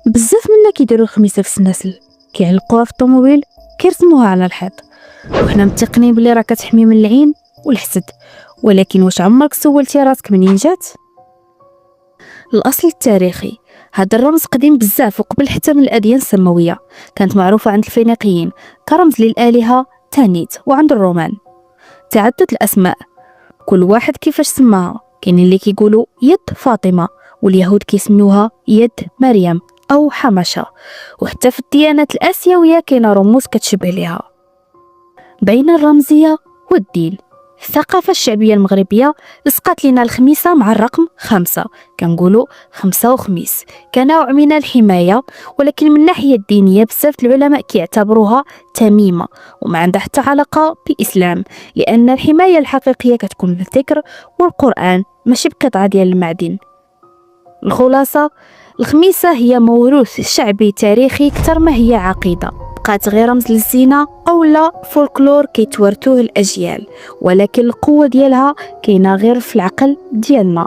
بزاف منا كيديروا الخميسه في السناسل، كيعلقوها في الطوموبيل، كيرسموها على الحيط، وحنا متيقنين بلي راه كتحمي من العين والحسد. ولكن واش عمرك سولتي راسك منين جات؟ الاصل التاريخي، هذا الرمز قديم بزاف وقبل حتى من الاديان السماويه. كانت معروفه عند الفينيقيين كرمز للالهه تانيت، وعند الرومان تعدد الاسماء كل واحد كيفاش سماها. كاينين اللي كيقولوا يد فاطمه، واليهود كيسميوها يد مريم او حمشه، وحتى في الديانات الاسيويه كاينه رموز كتشبه ليها. بين الرمزيه والدين، الثقافة الشعبية المغربية لصقات لنا الخميسة مع الرقم 5، كنقولوا 5 وخميس كنوع من الحماية. ولكن من الناحية الدينية بزاف العلماء كيعتبروها تميمة وما عندها حتى علاقة بالإسلام، لأن الحماية الحقيقية كتكون بالذكر والقرآن ماشي بقطعة ديال المعدن. الخلاصة، الخميسة هي موروث شعبي تاريخي اكثر ما هي عقيدة، بقات غير رمز للزينة او لا فولكلور كيتوارثوه الاجيال، ولكن القوة ديالها كاينه غير في العقل ديالنا.